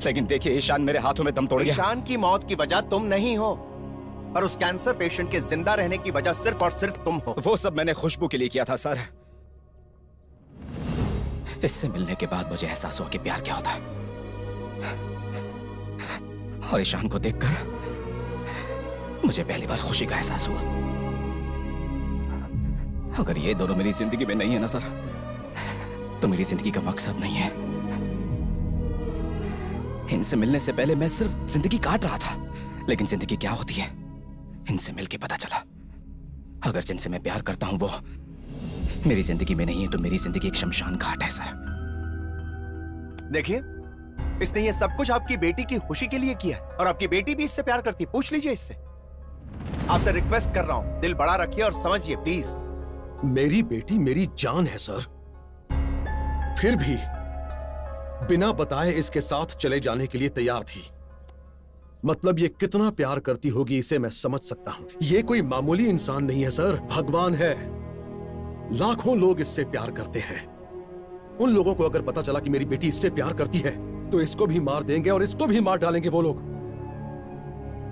लेकिन देखिए ईशान मेरे हाथों में दम तोड़ गया। ईशान की मौत की वजह तुम नहीं हो, पर उस कैंसर पेशेंट के जिंदा रहने की वजह सिर्फ और सिर्फ तुम हो। वो सब मैंने खुशबू के लिए किया था सर। इससे मिलने के बाद मुझे एहसास हुआ कि प्यार क्या होता है, और ईशान को देखकर मुझे पहली बार खुशी का एहसास हुआ। अगर ये दोनों मेरी जिंदगी में नहीं है ना सर, तो मेरी जिंदगी का मकसद नहीं है। इनसे मिलने से पहले मैं सिर्फ जिंदगी काट रहा था, लेकिन जिंदगी क्या होती है इनसे मिलके पता चला। अगर जिनसे मैं प्यार करता हूं वो मेरी जिंदगी में नहीं है, तो मेरी जिंदगी एक शमशान घाट है सर। देखिए, इसने ये सब कुछ आपकी बेटी की खुशी के लिए किया है, और आपकी बेटी भी इससे प्यार करती है। पूछ लीजिए इससे। आपसे रिक्वेस्ट कर रहा हूं, दिल बड़ा रखिए और समझिए प्लीज। मेरी बेटी मेरी जान है सर, फिर भी बिना बताए इसके साथ चले जाने के लिए तैयार थी। मतलब ये कितना प्यार करती होगी इसे मैं समझ सकता हूं। ये कोई मामूली इंसान नहीं है सर, भगवान है। लाखों लोग इससे प्यार करते हैं। उन लोगों को अगर पता चला कि मेरी बेटी इससे प्यार करती है तो इसको भी मार देंगे और इसको भी मार डालेंगे वो लोग।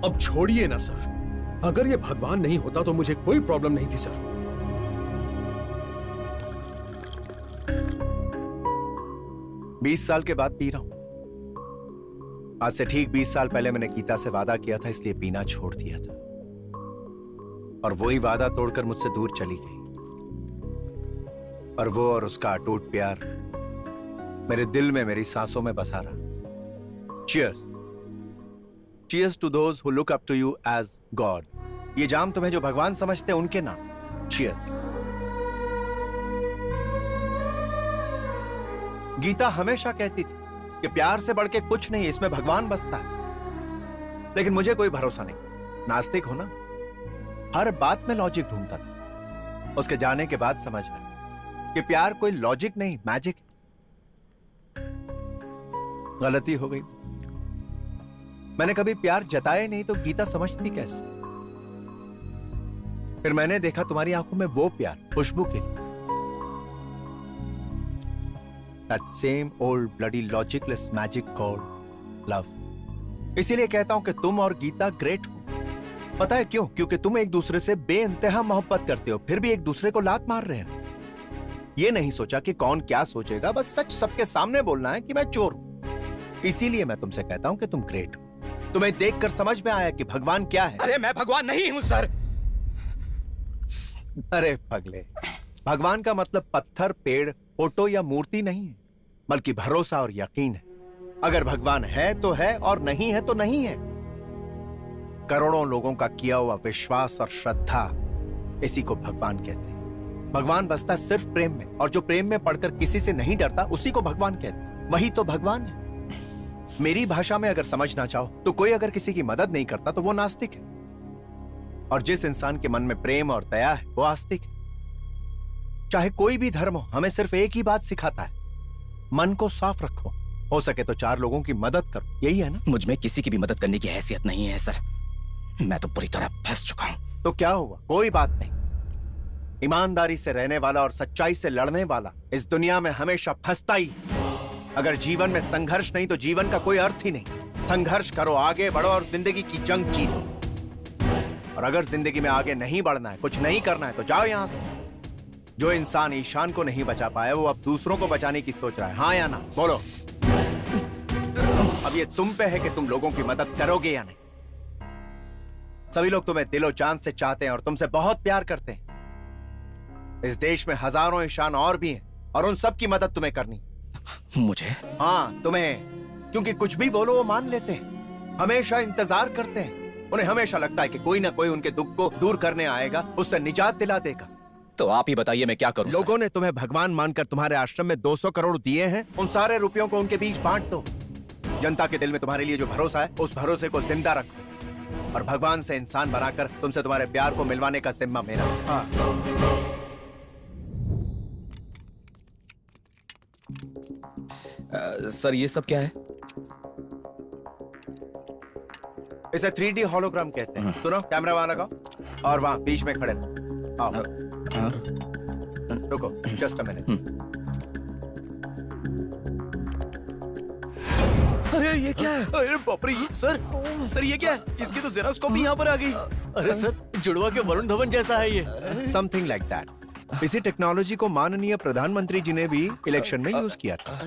अब छोड़िए ना सर, अगर ये भगवान नहीं होता तो मुझे कोई प्रॉब्लम नहीं थी सर। 20 साल के बाद पी रहा हूं। आज से ठीक 20 साल पहले मैंने गीता से वादा किया था, इसलिए पीना छोड़ दिया था, और वही वादा तोड़कर मुझसे दूर चली गई। और वो और उसका अटूट प्यार मेरे दिल में, मेरी सांसों में बसा रहा। Cheers. Cheers to those who look up to you as God. ये जाम तुम्हें जो भगवान समझते हैं उनके नाम। Cheers. गीता हमेशा कहती थी कि प्यार से बढ़ के कुछ नहीं, इसमें भगवान बसता है। लेकिन मुझे कोई भरोसा नहीं, नास्तिक हो ना, हर बात में लॉजिक ढूंढता था। उसके जाने के बाद समझ में कि प्यार कोई लॉजिक नहीं, मैजिक। गलती हो गई। मैंने कभी प्यार जताया नहीं, तो गीता समझती कैसे? फिर मैंने देखा तुम्हारी आंखों में वो प्यार, खुशबू के लिए। That same old bloody logicless magic called love. इसीलिए कहता हूं कि तुम और गीता ग्रेट हो। पता है क्यों? क्योंकि तुम एक दूसरे से बेइंतहा मोहब्बत करते हो, फिर भी एक दूसरे को लात मार रहे हो। ये नहीं सोचा कि कौन क्या सोचेगा, बस सच सबके सामने बोलना है कि मैं चोर हूं। इसीलिए मैं तुमसे कहता हूं कि तुम ग्रेट हो। तुम्हें देखकर समझ में आया कि भगवान क्या है। अरे मैं भगवान नहीं हूं सर। अरे पगले, भगवान का मतलब पत्थर, पेड़, फोटो या मूर्ति नहीं है, बल्कि भरोसा और यकीन है। अगर भगवान है तो है, और नहीं है तो नहीं है। करोड़ों लोगों का किया हुआ विश्वास और श्रद्धा, इसी को भगवान कहते हैं। भगवान बसता सिर्फ प्रेम में, और जो प्रेम में पड़कर किसी से नहीं डरता उसी को भगवान कहते हैं। वही तो भगवान है। मेरी भाषा में अगर समझना चाहो तो कोई अगर किसी की मदद नहीं करता तो वो नास्तिक है, और जिस इंसान के मन में प्रेम और दया है वो आस्तिक है। चाहे कोई भी धर्म हो, हमें सिर्फ एक ही बात सिखाता है, मन को साफ रखो, हो सके तो 4 लोगों की मदद करो। यही है ना? मुझ में किसी की भी मदद करने की हैसियत नहीं है सर। मैं तो पूरी तरह फंस चुका हूं। तो क्या हुआ? कोई बात नहीं। ईमानदारी से रहने वाला और सच्चाई से लड़ने वाला इस दुनिया में हमेशा फंसता ही। अगर जीवन में संघर्ष नहीं तो जीवन का कोई अर्थ ही नहीं। संघर्ष करो, आगे बढ़ो और जिंदगी की जंग जीतो। और अगर जिंदगी में आगे नहीं बढ़ना है, कुछ नहीं करना है, तो जाओ यहां से। जो इंसान ईशान को नहीं बचा पाया वो अब दूसरों को बचाने की सोच रहा है। हाँ या ना? बोलो। अब ये तुम पे है कि तुम लोगों की मदद करोगे या नहीं। सभी लोग तुम्हें दिलो जान से चाहते हैं और तुमसे बहुत प्यार करते हैं। इस देश में हजारों ईशान और भी हैं, और उन सब की मदद तुम्हें करनी। मुझे? हाँ तुम्हें, क्योंकि कुछ भी बोलो वो मान लेते हैं, हमेशा इंतजार करते हैं। उन्हें हमेशा लगता है कि कोई ना कोई उनके दुख को दूर करने आएगा, उससे निजात दिला देगा। तो आप ही बताइए मैं क्या करूं? लोगों ने तुम्हें भगवान मानकर तुम्हारे आश्रम में 200 करोड़ दिए हैं। उन सारे रुपयों को उनके बीच बांट दो। जनता के दिल में तुम्हारे लिए जो भरोसा है, उस भरोसे को जिंदा रखो, और भगवान से इंसान बनाकर तुमसे तुम्हारे प्यार को मिलवाने का जिम्मा मेरा। हाँ। सर ये सब क्या है? इसे 3D होलोग्राम कहते हैं। सुनो, कैमरा वहां लगाओ और वहां बीच में खड़े रहो। आओ। रुको, जस्ट अ मिनट। अरे ये क्या है? अरे बाप रे, सर ये क्या है? इसकी तो जेरॉक्स कॉपी यहाँ पर आ गई। अरे सर, जुड़वा के वरुण धवन जैसा है ये। Something like that. इसी टेक्नोलॉजी को माननीय प्रधानमंत्री जी ने भी इलेक्शन में यूज किया था।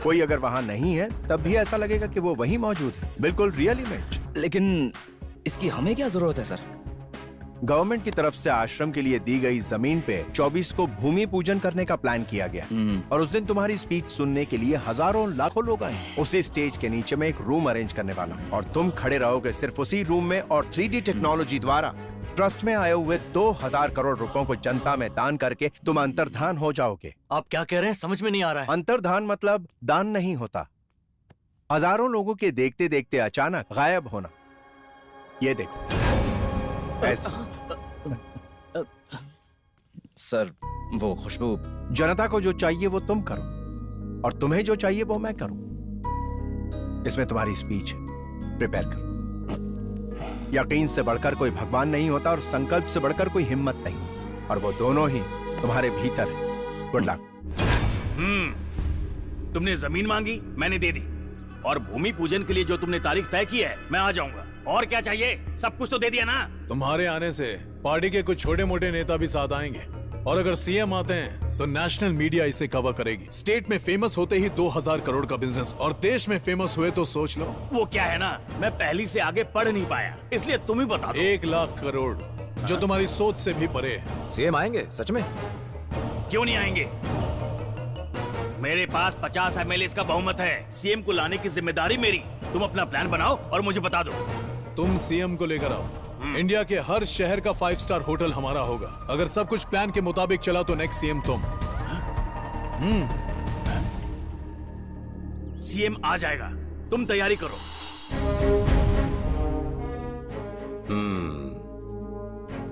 कोई अगर वहां नहीं है तब भी ऐसा लगेगा कि वो वहीं मौजूद है, बिल्कुल रियल इमेज। लेकिन इसकी हमें क्या जरूरत है सर? गवर्नमेंट की तरफ से आश्रम के लिए दी गई जमीन पे 24 को भूमि पूजन करने का प्लान किया गया और उस दिन तुम्हारी स्पीच सुनने के लिए हजारों लाखों लोग आए। उसी स्टेज के नीचे में एक रूम अरेंज करने वाला हूं और तुम खड़े रहोगे सिर्फ उसी रूम में और 3D टेक्नोलॉजी द्वारा ट्रस्ट में आए हुए 2000 करोड़ रुपयों को जनता में दान करके तुम अंतर्धान हो जाओगे। आप क्या कह रहे हैं? समझ में नहीं आ रहा है। अंतर्धान मतलब दान नहीं होता, हजारों लोगों के देखते देखते अचानक गायब होना। ये देखो ऐसे। सर वो खुशबू, जनता को जो चाहिए वो तुम करो और तुम्हें जो चाहिए वो मैं करूं। इसमें तुम्हारी स्पीच है, प्रिपेयर करो। यकीन से बढ़कर कोई भगवान नहीं होता और संकल्प से बढ़कर कोई हिम्मत नहीं होती, और वो दोनों ही तुम्हारे भीतर है। Good luck. तुमने जमीन मांगी, मैंने दे दी, और भूमि पूजन के लिए जो तुमने तारीख तय की है मैं आ जाऊंगा। और क्या चाहिए? सब कुछ तो दे दिया ना। तुम्हारे आने से पार्टी के कुछ छोटे मोटे नेता भी साथ आएंगे, और अगर सीएम आते हैं तो नेशनल मीडिया इसे कवर करेगी। स्टेट में फेमस होते ही 2000 करोड़ का बिजनेस, और देश में फेमस हुए तो सोच लो। वो क्या है ना, मैं पहली से आगे पढ़ नहीं पाया, इसलिए तुम ही बता दो। 1 लाख करोड़, जो तुम्हारी सोच से भी परे है। सीएम आएंगे सच में? क्यों नहीं आएंगे? मेरे पास 50 MLA का बहुमत है। सीएम को लाने की जिम्मेदारी मेरी। तुम अपना प्लान बनाओ और मुझे बता दो। तुम सीएम को लेकर आओ। इंडिया के हर शहर का 5 स्टार होटल हमारा होगा। अगर सब कुछ प्लान के मुताबिक चला तो नेक्स्ट सीएम तुम। सीएम आ जाएगा, तुम तैयारी करो।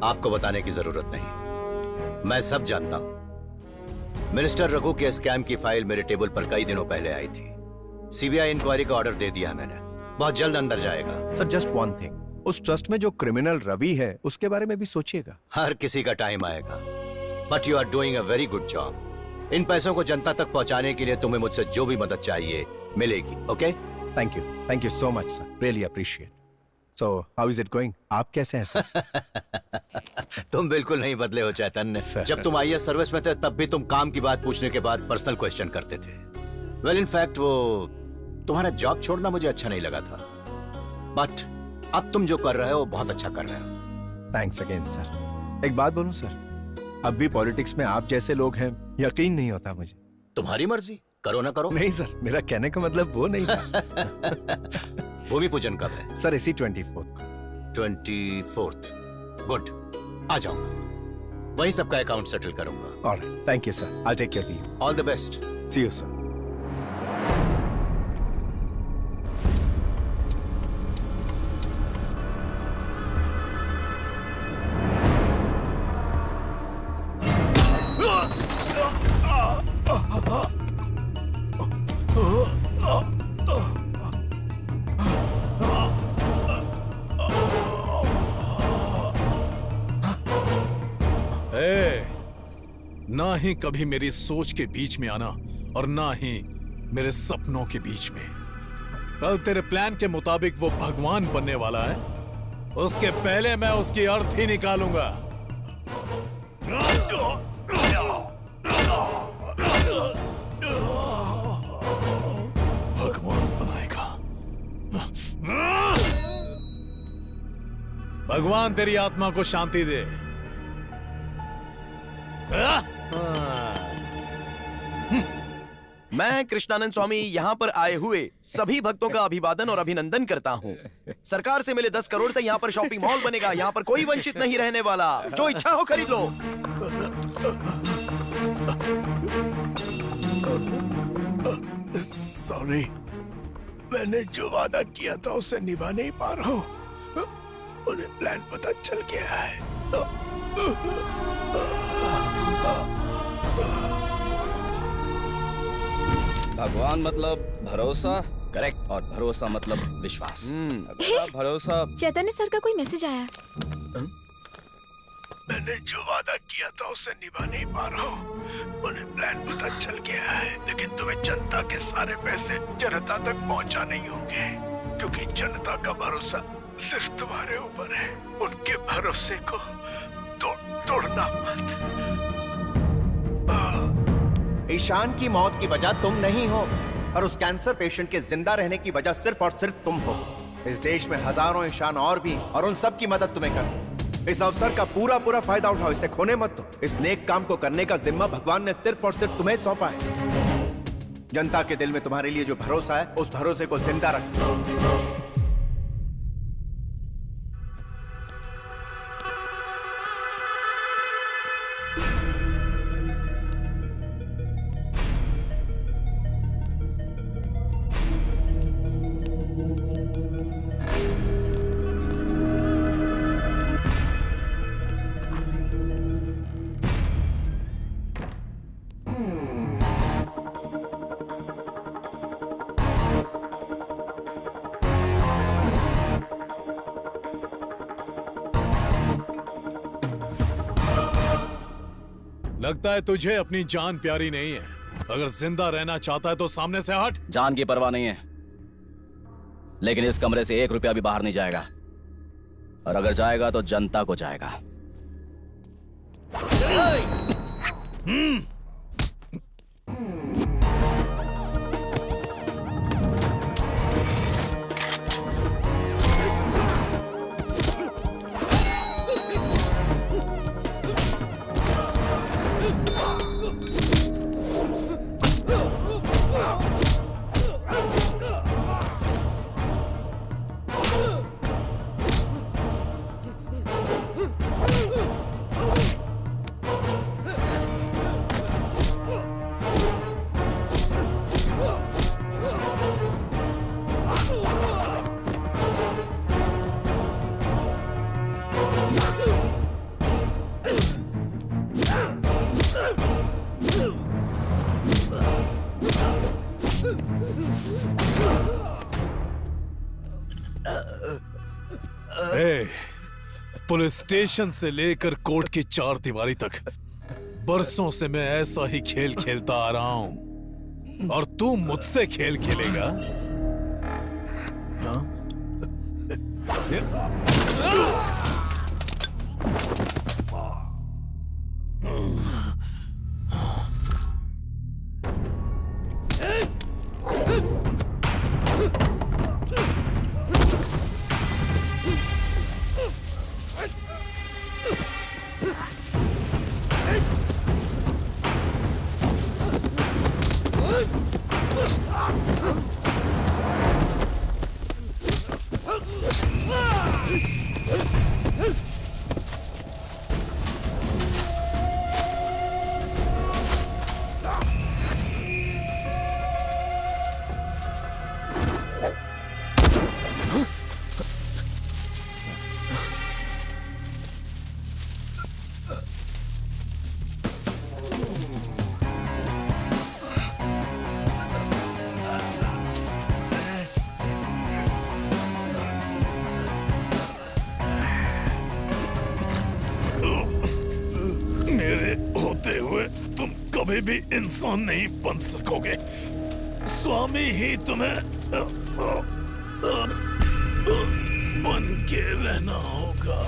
आपको बताने की जरूरत नहीं, मैं सब जानता हूं। मिनिस्टर रघु के स्कैम की फाइल मेरे टेबल पर कई दिनों पहले आई थी। सीबीआई इंक्वायरी का ऑर्डर दे दिया है मैंने, बहुत जल्द अंदर जाएगा। सर जस्ट वन थिंग, उस ट्रस्ट में जो क्रिमिनल रवि है उसके बारे में भी सोचिएगा। हर किसी का टाइम आएगा, but you are doing a very good job. इन पैसों को जनता तक पहुंचाने के लिए तुम्हें मुझसे जो भी मदद चाहिए मिलेगी। Okay? Thank you so much sir, really appreciate. So how is it going? आप कैसे हैं सर? तुम बिल्कुल नहीं बदले हो चैतन्य। जब तुम आईएएस सर्विस में थे तब भी तुम काम की बात पूछने के बाद पर्सनल क्वेश्चन करते थे। वेल इन फैक्ट वो तुम्हारा जॉब छोड़ना मुझे अच्छा नहीं लगा था, बट अब तुम जो कर रहे हो बहुत अच्छा कर रहे हो। Thanks again sir. एक बात बोलूं सर, अब भी पॉलिटिक्स में आप जैसे लोग हैं, यकीन नहीं होता मुझे। तुम्हारी मर्जी, करो ना करो। नहीं सर, मेरा कहने का मतलब वो नहीं था। भूमि पूजन कब है? सर इसी 24 को। 24th। गुड, आ जाऊंगा, वही सबका अकाउंट सेटल करूंगा। Alright, thank you sir, I take your leave. All the best. See you sir. ना ही कभी मेरी सोच के बीच में आना और ना ही मेरे सपनों के बीच में। कल तेरे प्लान के मुताबिक वो भगवान बनने वाला है, उसके पहले मैं उसकी अर्थ ही निकालूंगा। भगवान बनाएगा। भगवान तेरी आत्मा को शांति दे। मैं कृष्णानंद स्वामी यहाँ पर आए हुए सभी भक्तों का अभिवादन और अभिनंदन करता हूँ। सरकार से मिले 10 करोड़ से यहाँ पर शॉपिंग मॉल बनेगा। यहाँ पर कोई वंचित नहीं रहने वाला, जो इच्छा हो खरीद लो। सॉरी, मैंने जो वादा किया था उसे निभा नहीं पा रहा हूँ। उन्हें प्लान पता चल गया है। भगवान मतलब भरोसा, करेक्ट। और भरोसा मतलब विश्वास। अगर आप भरोसा। चैतन्य सर का कोई मैसेज आया। मैंने जो वादा किया था उसे निभा नहीं पा रहा हूँ। उन्हें प्लान पता चल गया है, लेकिन तुम्हें जनता के सारे पैसे जनता तक पहुंचा नहीं होंगे, क्योंकि जनता का भरोसा सिर्फ तुम्हारे ऊपर है। उनके भरोसे को तोड़ना मत। ईशान की मौत की वजह तुम नहीं हो, और उस कैंसर पेशेंट के जिंदा रहने की वजह सिर्फ और सिर्फ तुम हो। इस देश में हजारों ईशान और भी, और उन सब की मदद तुम्हें करनी। इस अवसर का पूरा पूरा फायदा उठाओ, इसे खोने मत दो। इस नेक काम को करने का जिम्मा भगवान ने सिर्फ और सिर्फ तुम्हें सौंपा है। जनता के दिल में तुम्हारे लिए जो भरोसा है, उस भरोसे को जिंदा रखो। लगता है तुझे अपनी जान प्यारी नहीं है। अगर जिंदा रहना चाहता है तो सामने से हट। जान की परवाह नहीं है, लेकिन इस कमरे से 1 रुपया भी बाहर नहीं जाएगा, और अगर जाएगा तो जनता को जाएगा। पुलिस स्टेशन से लेकर कोर्ट की 4 दीवारी तक बरसों से मैं ऐसा ही खेल खेलता आ रहा हूं, और तू मुझसे खेल खेलेगा? हाँ? कभी भी इंसान नहीं बन सकोगे। स्वामी ही तुम्हें बन के रहना होगा।